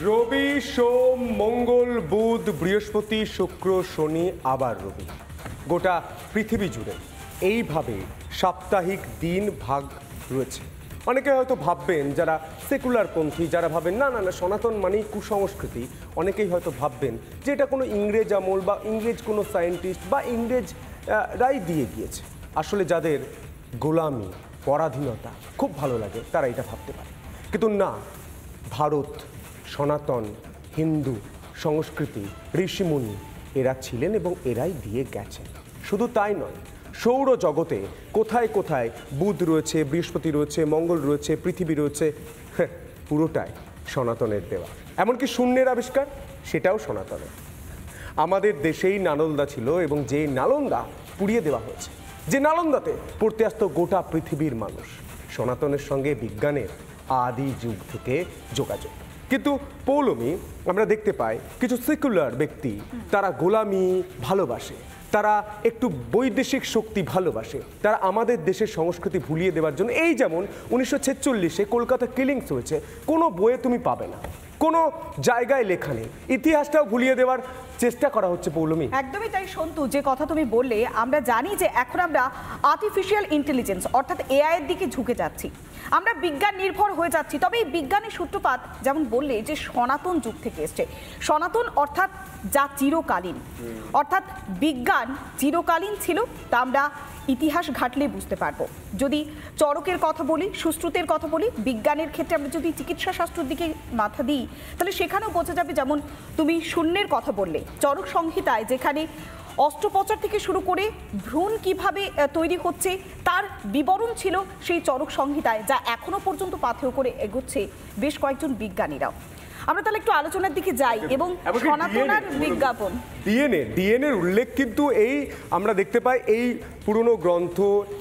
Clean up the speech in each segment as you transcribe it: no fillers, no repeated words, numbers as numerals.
রবি, সোম, মঙ্গল, বুধ, বৃহস্পতি, শুক্র, শনি, আবার রবি। গোটা পৃথিবী জুড়ে এইভাবে সাপ্তাহিক দিন ভাগ রয়েছে। অনেকে হয়তো ভাববেন, যারা সেকুলারপন্থী, যারা ভাবেন না না না সনাতন মানেই কুসংস্কৃতি, অনেকেই হয়তো ভাববেন যে এটা কোনো ইংরেজ আমল বা ইংরেজ কোনো সায়েন্টিস্ট বা ইংরেজরাই দিয়ে গিয়েছে। আসলে যাদের গোলামি, পরাধীনতা খুব ভালো লাগে তারা এটা ভাবতে পারে, কিন্তু না, ভারত, সনাতন, হিন্দু সংস্কৃতি, ঋষিমুনি এরা ছিলেন এবং এরাই দিয়ে গেছেন। শুধু তাই নয়, সৌর জগতে কোথায় কোথায় বুধ রয়েছে, বৃহস্পতি রয়েছে, মঙ্গল রয়েছে, পৃথিবী রয়েছে, পুরোটাই সনাতনের দেওয়া। এমনকি শূন্যের আবিষ্কার, সেটাও সনাতনের। আমাদের দেশেই নালন্দা ছিল এবং যে নালন্দা পুড়িয়ে দেওয়া হয়েছে, যে নালন্দাতে পড়তে আসতো গোটা পৃথিবীর মানুষ। সনাতনের সঙ্গে বিজ্ঞানের আদি যুগ থেকে যোগাযোগ। কিন্তু পৌলমী, আমরা দেখতে পাই কিছু সেকুলার ব্যক্তি, তারা গোলামি ভালোবাসে, তারা একটু বৈদেশিক শক্তি ভালোবাসে, তারা আমাদের দেশের সংস্কৃতি ভুলিয়ে দেওয়ার জন্য, এই যেমন 1946-এ কলকাতা কিলিংস হয়েছে, কোনো বইয়ে তুমি পাবে না, কোনো জায়গায় লেখা নেই, ইতিহাসটাও ভুলিয়ে দেওয়ার চেষ্টা করা হচ্ছে। পৌলমী, একদমই তাই। সন্তু, যে কথা তুমি বললে, আমরা জানি যে এখন আমরা আর্টিফিশিয়াল ইন্টেলিজেন্স অর্থাৎ এআই এর দিকে ঝুঁকে যাচ্ছি, আমরা বিজ্ঞান নির্ভর হয়ে যাচ্ছি। তবে এই বিজ্ঞানের সূত্রপাত, যেমন বললে যে সনাতন যুগ থেকে এসছে। সনাতন অর্থাৎ যা চিরকালীন, অর্থাৎ বিজ্ঞান চিরকালীন ছিল, তা আমরা ইতিহাস ঘাটলে বুঝতে পারবো। যদি চরকের কথা বলি, সুশ্রুতের কথা বলি, বিজ্ঞানের ক্ষেত্রে আমরা যদি চিকিৎসা শাস্ত্রের দিকে মাথা দিই, তাহলে সেখানেও বোঝা যাবে। যেমন তুমি শূন্যের কথা বললে, চরক সংহিতায় যেখানে অস্ত্রোপচার থেকে শুরু করে ভ্রূণ কিভাবে তৈরি হচ্ছে তার বিবরণ ছিল সেই চরক সংহিতায়, যা এখনো পর্যন্ত পাথেয় করে এগোচ্ছে বেশ কয়েকজন বিজ্ঞানীরাও। আমরা তাহলে একটু আলোচনার দিকে যাই এবং সনাতন আর বিজ্ঞাপন। ডিএনএর উল্লেখ কিন্তু এই আমরা দেখতে পাই এই পুরনো গ্রন্থ,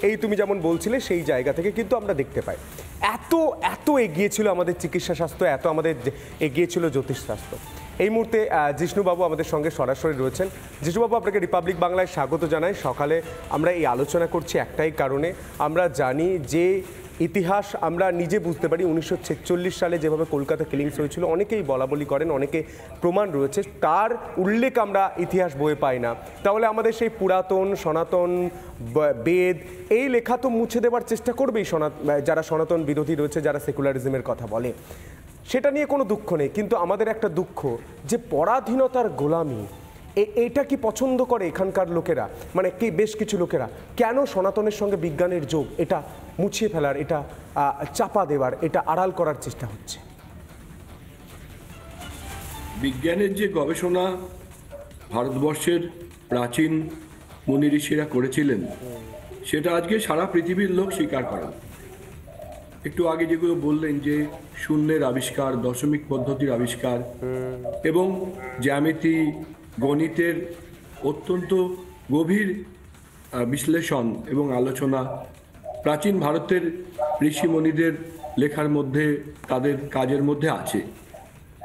এই তুমি যেমন বলছিলে সেই জায়গা থেকে কিন্তু আমরা দেখতে পাই। এত এত এগিয়ে ছিল আমাদের চিকিৎসা শাস্ত্র, এত আমাদের এগিয়ে ছিল জ্যোতিষশাস্ত্র। এই মুহূর্তে জিষ্ণুবাবু আমাদের সঙ্গে সরাসরি রয়েছেন। জিষ্ণুবাবু, আপনাকে রিপাবলিক বাংলায় স্বাগত জানাই। সকালে আমরা এই আলোচনা করছি একটাই কারণে, আমরা জানি যে ইতিহাস আমরা নিজে বুঝতে পারি। 1946 সালে যেভাবে কলকাতা কিলিংস হয়েছিল, অনেকেই বলা বলি করেন, অনেকে প্রমাণ রয়েছে, তার উল্লেখ আমরা ইতিহাস বইয়ে পাই না। তাহলে আমাদের সেই পুরাতন সনাতন বেদ, এই লেখা তো মুছে দেওয়ার চেষ্টা করবেই যারা সনাতন বিরোধী রয়েছে, যারা সেকুলারিজমের কথা বলে। সেটা নিয়ে কোনো দুঃখ নেই, কিন্তু আমাদের একটা দুঃখ যে পরাধীনতার গোলামি, এটা কি পছন্দ করে এখানকার লোকেরা, মানে কি বেশ কিছু লোকেরা? কেন সনাতনের সঙ্গে বিজ্ঞানের যোগ, এটা মুছিয়ে ফেলার, এটা চাপা দেওয়ার, এটা আড়াল করার চেষ্টা হচ্ছে? বিজ্ঞানের যে গবেষণা ভারতবর্ষের প্রাচীন মুনি ঋষিরা করেছিলেন, সেটা আজকে সারা পৃথিবীর লোক স্বীকার করেন। একটু আগে যেগুলো বললেন যে শূন্যের আবিষ্কার, দশমিক পদ্ধতির আবিষ্কার এবং জ্যামিতি, গণিতের অত্যন্ত গভীর বিশ্লেষণ এবং আলোচনা প্রাচীন ভারতের ঋষিমণিদের লেখার মধ্যে, তাদের কাজের মধ্যে আছে।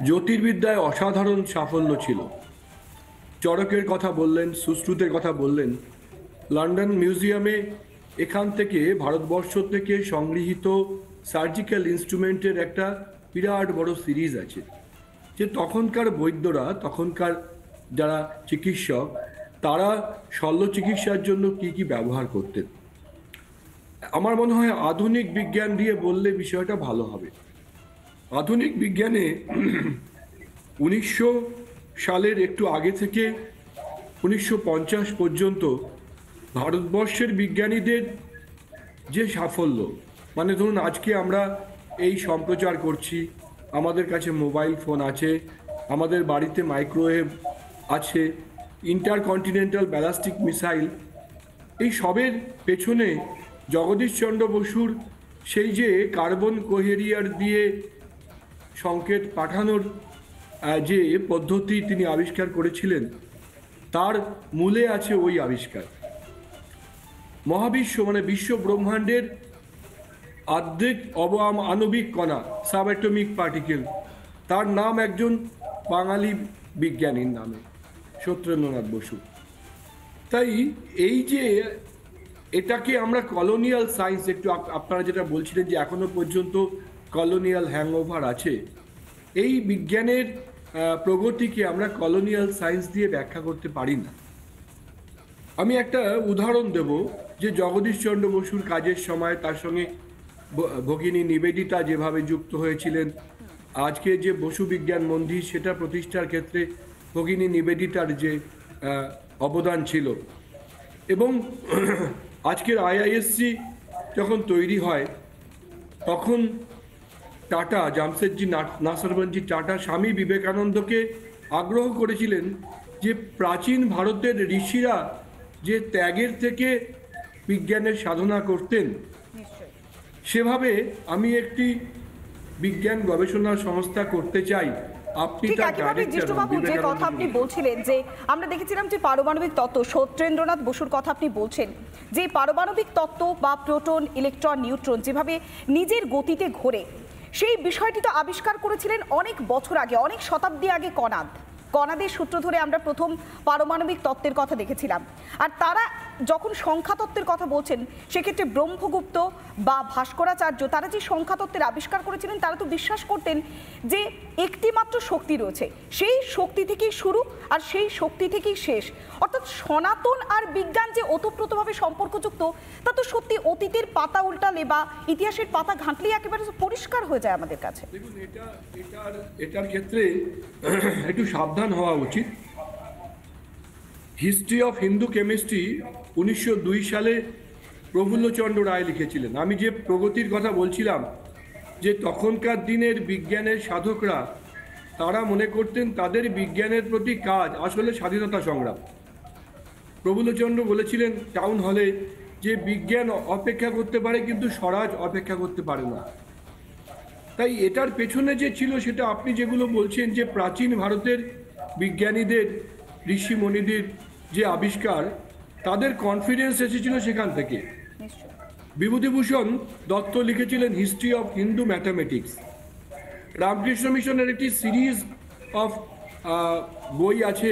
জ্যোতির্বিদ্যায় অসাধারণ সাফল্য ছিল। চরকের কথা বললেন, সুশ্রুতের কথা বললেন। লন্ডন মিউজিয়ামে এখান থেকে ভারতবর্ষ থেকে সংগৃহীত সার্জিক্যাল ইনস্ট্রুমেন্টের একটা বিরাট বড় সিরিজ আছে, যে তখনকার বৈদ্যরা, তখনকার যারা চিকিৎসক, তারা শল্য চিকিৎসার জন্য কি কি ব্যবহার করতেন। আমার মনে হয় আধুনিক বিজ্ঞান দিয়ে বললে বিষয়টা ভালো হবে। আধুনিক বিজ্ঞানে 1900 সালের একটু আগে থেকে 1950 পর্যন্ত ভারতবর্ষের বিজ্ঞানীদের যে সাফল্য, মানে ধরুন আজকে আমরা এই সম্প্রচার করছি, আমাদের কাছে মোবাইল ফোন আছে, আমাদের বাড়িতে মাইক্রোওয়েভ আছে, ইন্টারকন্টিনেন্টাল ব্যালিস্টিক মিসাইল, এই সবের পেছনে জগদীশচন্দ্র বসুর সেই যে কার্বন কোহেরিয়ার দিয়ে সংকেত পাঠানোর যে পদ্ধতি তিনি আবিষ্কার করেছিলেন, তার মূলে আছে ওই আবিষ্কার। মহাবিশ্ব মানে বিশ্ব ব্রহ্মাণ্ডের আর্ধেক আণবিক কণা, সাবঅ্যাটমিক পার্টিকেল, তার নাম একজন বাঙালি বিজ্ঞানীর নামে, সত্যেন্দ্রনাথ বসু। তাই এই যে এটাকে আমরা কলোনিয়াল সায়েন্স, একটু আপনারা যেটা বলছিলেন যে এখনো পর্যন্ত কলোনিয়াল হ্যাংওভার আছে, এই বিজ্ঞানের প্রগতিকে আমরা কলোনিয়াল সায়েন্স দিয়ে ব্যাখ্যা করতে পারি না। আমি একটা উদাহরণ দেব যে জগদীশচন্দ্র বসুর কাজের সময় তার সঙ্গে ভগিনী নিবেদিতা যেভাবে যুক্ত হয়েছিলেন, আজকে যে বসু বিজ্ঞান মন্দির সেটা প্রতিষ্ঠার ক্ষেত্রে ভগিনী নিবেদিতার যে অবদান ছিল, এবং আজকের আইআইএসসি যখন তৈরি হয় তখন টাটা, জামশেদজি নাসিরবন্দি টাটা স্বামী বিবেকানন্দকে আগ্রহ করেছিলেন যে প্রাচীন ভারতের ঋষিরা যে ত্যাগের থেকে বিজ্ঞানের সাধনা করতেন, সেভাবে আমি একটি বিজ্ঞান গবেষণা সংস্থা করতে চাই। আপনি ঠিক একইভাবে জিষ্টুবাবু যে কথা আপনি বলছিলেন যে আমরা দেখেছিলাম যে পারমাণবিক তত্ত্ব, সত্যেন্দ্রনাথ বসুর কথা আপনি বলছেন, যে পারমাণবিক তত্ত্ব বা প্রোটন, ইলেকট্রন, নিউট্রন যেভাবে নিজের গতিতে ঘোরে, সেই বিষয়টি তো আবিষ্কার করেছিলেন অনেক বছর আগে, অনেক শতাব্দী আগে কণাদের সূত্র ধরে আমরা প্রথম পারমাণবিক তত্ত্বের কথা দেখেছিলাম। আর তারা যখন সংখ্যাতত্ত্বের কথা বলছেন, সেক্ষেত্রে ব্রহ্মগুপ্ত বা ভাস্করাচার্য তারা যে সংখ্যাতত্ত্বের আবিষ্কার করেছিলেন, তারা তো বিশ্বাস করতেন যে একটি মাত্র শক্তি রয়েছে, সেই শক্তি থেকেই শুরু আর সেই শক্তি থেকেই শেষ। অর্থাৎ সনাতন আর বিজ্ঞান যে ওতপ্রোতভাবে সম্পর্কযুক্ত, তা তো সত্যি অতীতের পাতা উল্টালে বা ইতিহাসের পাতা ঘাঁটলেই একেবারে পরিষ্কার হয়ে যায় আমাদের কাছে। দেখুন, এটার ক্ষেত্রে একটু সাবধান হওয়া উচিত। হিস্ট্রি অফ হিন্দু কেমিস্ট্রি 1902 সালে প্রফুল্লচন্দ্র রায় লিখেছিলেন। আমি যে প্রগতির কথা বলছিলাম, যে তখনকার দিনের বিজ্ঞানের সাধকরা তারা মনে করতেন তাদের বিজ্ঞানের প্রতি কাজ আসলে স্বাধীনতা সংগ্রাম। প্রফুল্লচন্দ্র বলেছিলেন টাউন হলে যে বিজ্ঞান অপেক্ষা করতে পারে কিন্তু স্বরাজ অপেক্ষা করতে পারে না। তাই এটার পেছনে যে ছিল সেটা আপনি যেগুলো বলছেন, যে প্রাচীন ভারতের বিজ্ঞানীদের, ঋষি মণিদের যে আবিষ্কার, তাদের কনফিডেন্স এসেছিল সেখান থেকে। বিভূতিভূষণ দত্ত লিখেছিলেন history of Hindu mathematics. Ramakrishna মিশনের একটি সিরিজ অফ বই আছে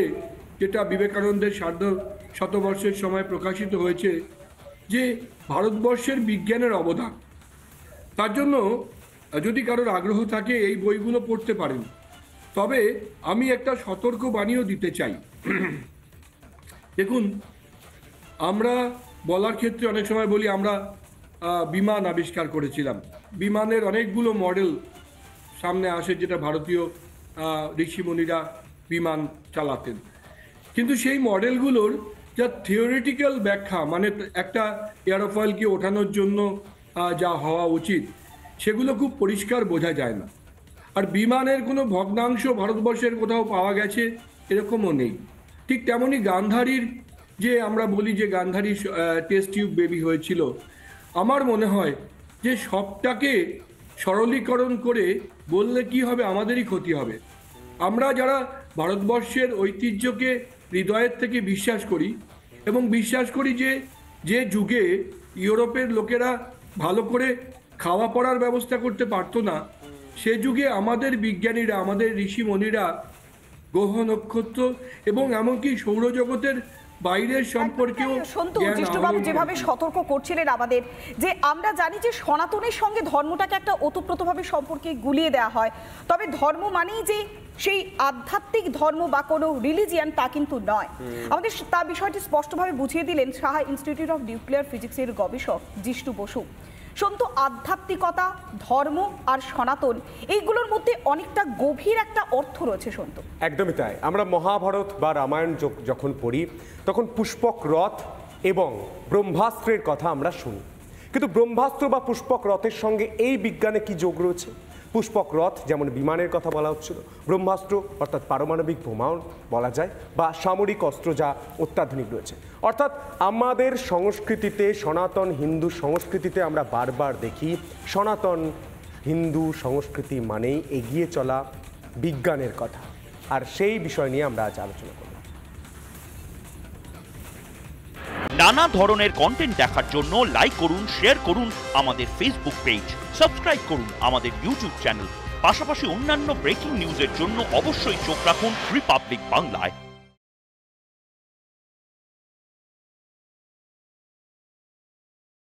যেটা বিবেকানন্দের শতবর্ষের সময় প্রকাশিত হয়েছে, যে ভারতবর্ষের বিজ্ঞানের অবদান। তার জন্য যদি কারোর আগ্রহ থাকে এই বইগুলো পড়তে পারেন। তবে আমি একটা সতর্ক বাণীও দিতে চাই। দেখুন, আমরা বলার ক্ষেত্রে অনেক সময় বলি আমরা বিমান আবিষ্কার করেছিলাম, বিমানের অনেকগুলো মডেল সামনে আসে যেটা ভারতীয় ঋষিমুনিরা বিমান চালাতেন, কিন্তু সেই মডেলগুলোর যা থিওরিটিক্যাল ব্যাখ্যা, মানে একটা এয়ারোফয়েলকে ওঠানোর জন্য যা হওয়া উচিত, সেগুলো খুব পরিষ্কার বোঝা যায় না। আর বিমানের কোনো ভগ্নাংশ ভারতবর্ষের কোথাও পাওয়া গেছে এরকমও নেই। ঠিক তেমনই গান্ধারীর যে আমরা বলি যে গান্ধারী টেস্ট টিউব বেবি হয়েছিল, আমার মনে হয় যে সবটাকে সরলীকরণ করে বললে কি হবে, আমাদেরই ক্ষতি হবে। আমরা যারা ভারতবর্ষের ঐতিহ্যকে হৃদয়ের থেকে বিশ্বাস করি এবং বিশ্বাস করি যে যুগে ইউরোপের লোকেরা ভালো করে খাওয়া পড়ার ব্যবস্থা করতে পারতো না, সে যুগে আমাদের বিজ্ঞানীরা, আমাদের ঋষিমণিরা গ্রহ নক্ষত্র এবং এমনকি সৌরজগতের বাইরের সম্পর্কেও জিষ্টুবাবু যেভাবে সতর্ক করছিলেন আমাদের, যে আমরা জানি যে সনাতনের সঙ্গে ধর্মটাকে একটা ওতপ্রোতভাবে সম্পর্কে গুলিয়ে দেওয়া হয়, তবে ধর্ম মানেই যে সেই আধ্যাত্মিক ধর্ম বা কোনো রিলিজিয়ান তা কিন্তু নয়। আমাদের তা বিষয়টি স্পষ্টভাবে বুঝিয়ে দিলেন সাহা ইনস্টিটিউট অফ নিউক্লিয়ার ফিজিক্সের গবেষক জিষ্টু বসু। সন্তু, আধ্যাত্মিকতা, ধর্ম আর সনাতন, এইগুলোর মধ্যে অনেকটা গভীর একটা অর্থ রয়েছে সন্তু। একদমই তাই। আমরা মহাভারত বা রামায়ণ যখন পড়ি তখন পুষ্পক রথ এবং ব্রহ্মাস্ত্রের কথা আমরা শুনি, কিন্তু ব্রহ্মাস্ত্র বা পুষ্পক রথের সঙ্গে এই বিজ্ঞানে কি যোগ রয়েছে? পুষ্পক রথ যেমন বিমানের কথা বলা হচ্ছিল, ব্রহ্মাস্ত্র অর্থাৎ পারমাণবিক বোমাও বলা যায়, বা সামরিক অস্ত্র যা অত্যাধুনিক রয়েছে। অর্থাৎ আমাদের সংস্কৃতিতে, সনাতন হিন্দু সংস্কৃতিতে আমরা বারবার দেখি সনাতন হিন্দু সংস্কৃতি মানেই এগিয়ে চলা বিজ্ঞানের কথা, আর সেই বিষয় নিয়ে আমরা আজ আলোচনা করব। নানা ধরনের কন্টেন্ট দেখার জন্য লাইক করুন, শেয়ার করুন আমাদের ফেসবুক পেজ, সাবস্ক্রাইব করুন আমাদের ইউটিউব চ্যানেল। পাশাপাশি অন্যান্য ব্রেকিং নিউজের জন্য অবশ্যই চোখ রাখুন রিপাবলিক বাংলায়।